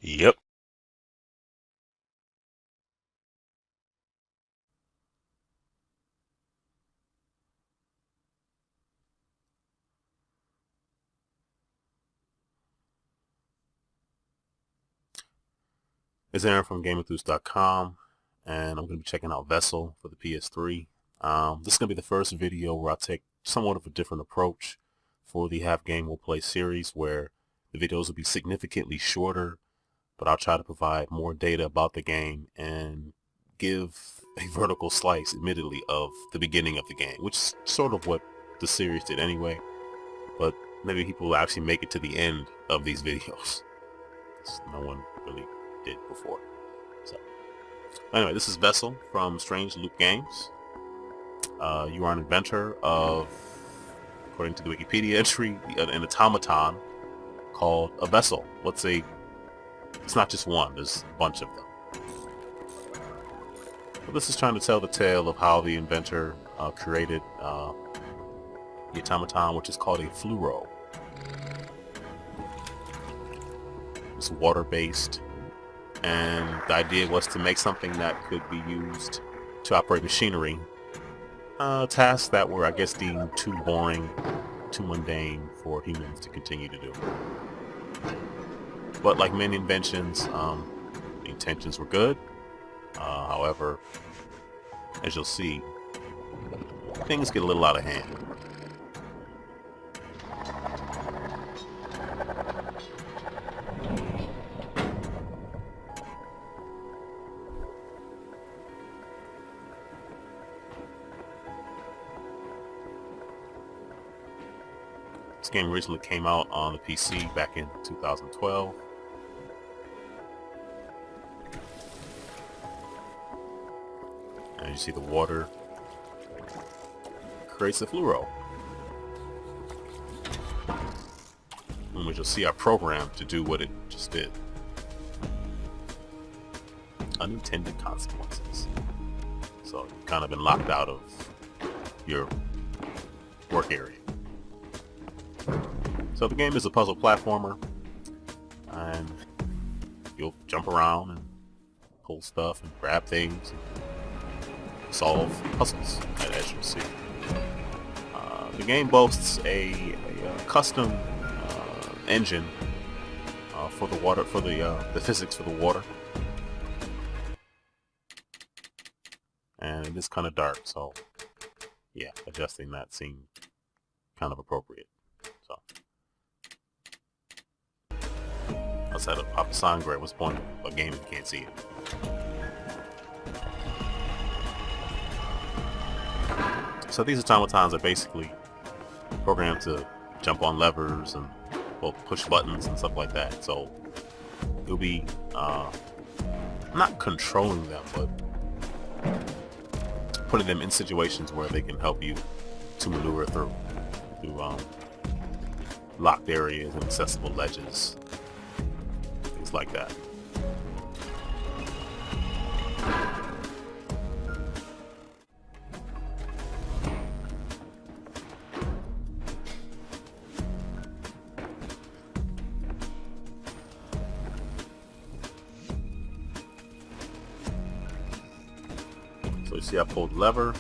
Yep. It's Aaron from GameEnthus.com, and I'm going to be checking out Vessel for the PS3. This is going to be the first video where I take somewhat of a different approach for the Half Game Will Play series, where the videos will be significantly shorter, but I'll try to provide more data about the game and give a vertical slice, admittedly, of the beginning of the game, which is sort of what the series did anyway, but maybe people will actually make it to the end of these videos. No one really did before. So anyway, this is Vessel from Strange Loop Games. You are an inventor of, according to the Wikipedia entry, an automaton called a vessel. It's not just one, there's a bunch of them. But this is trying to tell the tale of how the inventor created the automaton, which is called a fluoro. It's water-based, and the idea was to make something that could be used to operate machinery. Tasks that were, I guess, deemed too boring, too mundane for humans to continue to do. But like many inventions, the intentions were good. However, as you'll see, things get a little out of hand. This game originally came out on the PC back in 2012. And you see the water creates the fluoro. In which you'll see our program to do what it just did. Unintended consequences. So you've kind of been locked out of your work area. So the game is a puzzle platformer, and you'll jump around and pull stuff and grab things and solve puzzles, as you'll see. The game boasts a custom engine for the water, for the physics for the water, and it is kind of dark, so yeah, adjusting that seemed kind of appropriate. So outside of Papa Sangre, what's the point of a game if you can't see it? So these automatons are basically programmed to jump on levers and push buttons and stuff like that. So you'll be not controlling them, but putting them in situations where they can help you to maneuver through locked areas and accessible ledges, things like that. So you see I pulled the lever,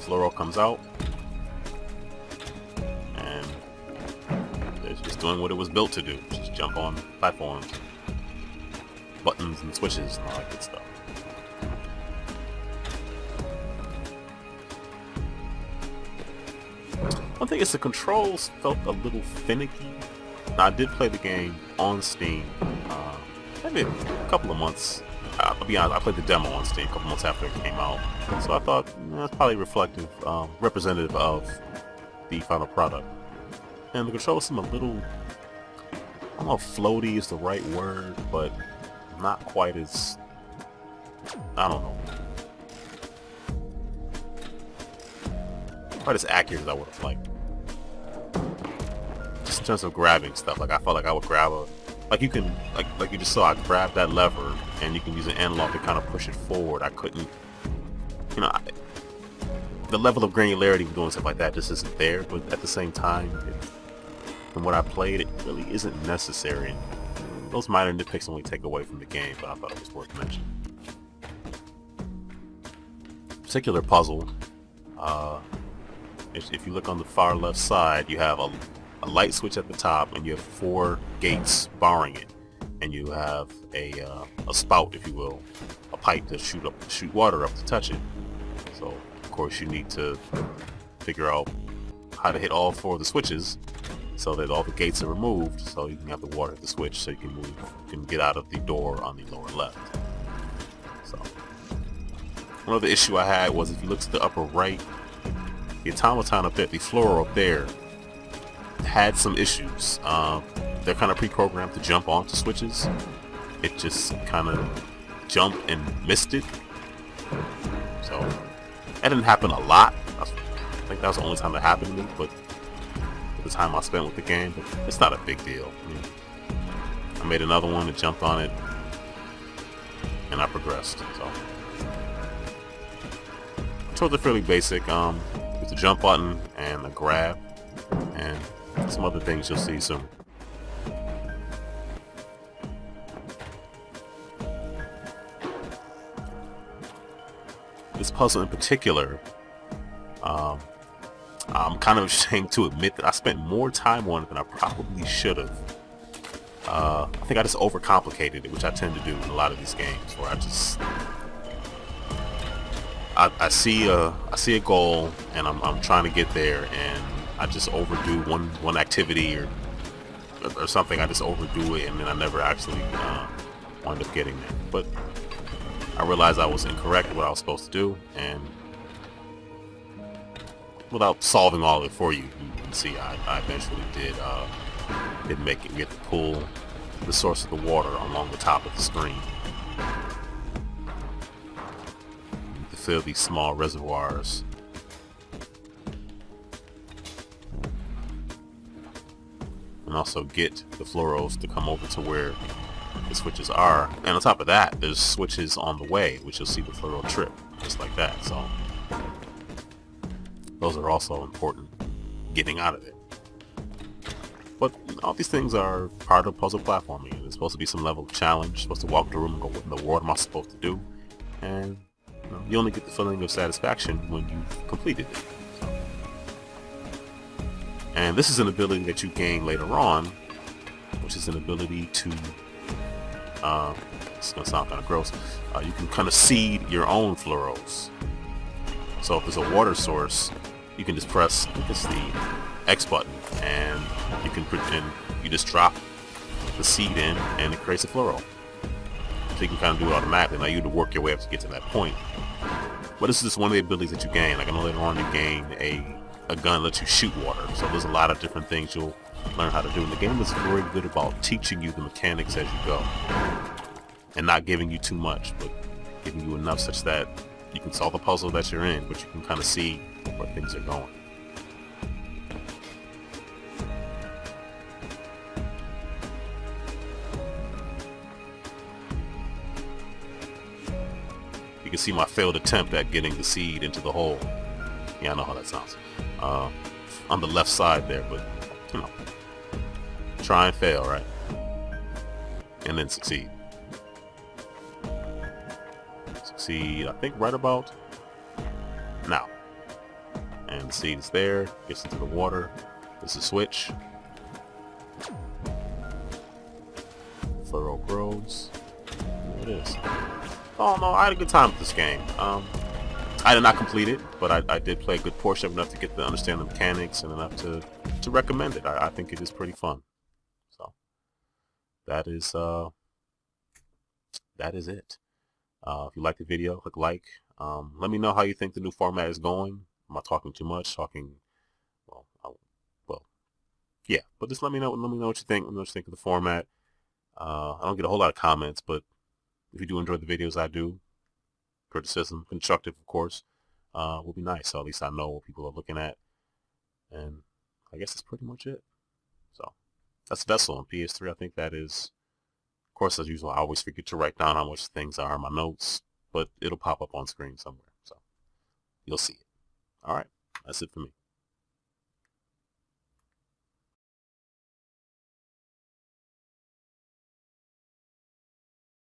fluoro comes out, and it's just doing what it was built to do, just jump on platforms, buttons and switches and all that good stuff. One thing is the controls felt a little finicky. Now I did play the game on Steam, maybe a couple of months. I'll be honest, I played the demo on Steam a couple months after it came out, so I thought that's probably representative of the final product. And the controls seem a little, I don't know if floaty is the right word, but not quite as, I don't know, quite as accurate as I would have liked. Just in terms of grabbing stuff, like I felt like I would grab like you can, like you just saw, I grabbed that lever and you can use an analog to kind of push it forward. I couldn't, the level of granularity of doing stuff like that just isn't there, but at the same time, from what I played, it really isn't necessary. those minor nitpicks only take away from the game, but I thought it was worth mentioning. Particular puzzle, if you look on the far left side, you have a light switch at the top, and you have 4 gates barring it, and you have a spout, if you will, a pipe to shoot water up to touch it. So of course you need to figure out how to hit all 4 of the switches so that all the gates are removed, so you can have the water at the switch, so you can get out of the door on the lower left. So one other issue I had was, if you look to the upper right, the automaton up there, the floor up there, had some issues. They're kind of pre-programmed to jump onto switches. It just kind of jumped and missed it. So that didn't happen a lot. I think that was the only time that happened to me, but for the time I spent with the game, but it's not a big deal. I mean, I made another one that jumped on it, and I progressed. So controls are fairly basic. There's the jump button and the grab, and some other things you'll see soon. This puzzle in particular, I'm kind of ashamed to admit that I spent more time on it than I probably should have. I think I just overcomplicated it, which I tend to do in a lot of these games, where I see a goal and I'm trying to get there, and I just overdo one activity or something. I just overdo it, and then I never actually wind up getting there. But I realized I was incorrect in what I was supposed to do, and without solving all of it for you, you can see I eventually did make it. We had to pull the source of the water along the top of the screen to fill these small reservoirs. And also get the fluoros to come over to where the switches are. And on top of that, there's switches on the way, which you'll see the fluoro trip, just like that. So those are also important, getting out of it. But all these things are part of puzzle platforming. There's supposed to be some level of challenge. You're supposed to walk the room and go, what in the world am I supposed to do? And you only get the feeling of satisfaction when you've completed it. And this is an ability that you gain later on, which is an ability to, it's going to sound kind of gross, you can kind of seed your own fluoros. So if there's a water source, you can just press, I think it's the X button, and you just drop the seed in, and it creates a fluoro. So you can kind of do it automatically. Now you have to work your way up to get to that point. But this is just one of the abilities that you gain. Like I know later on you gain a gun that lets you shoot water. So there's a lot of different things you'll learn how to do. And the game is very good about teaching you the mechanics as you go, and not giving you too much, but giving you enough such that you can solve the puzzle that you're in, but you can kind of see where things are going. You can see my failed attempt at getting the seed into the hole. Yeah, I know how that sounds. On the left side there, but you know, try and fail, right? And then succeed. Succeed, I think right about now. And the seed is there, gets into the water. There's a switch. Fluoro grows. There it is. Oh no, I had a good time with this game. I did not complete it, but I did play a good portion of it, enough to get to understand the mechanics and enough to recommend it. I think it is pretty fun. So that is it. If you like the video, click like. Let me know how you think the new format is going. Am I talking too much? Well, yeah. But just let me know. Let me know what you think. Let me know what you think of the format. I don't get a whole lot of comments, but if you do enjoy the videos I do, criticism, constructive, of course, will be nice. So at least I know what people are looking at. And I guess that's pretty much it. So that's Vessel on PS3. I think that is, of course, as usual, I always forget to write down how much things are in my notes, but it'll pop up on screen somewhere. So you'll see it. All right. That's it for me.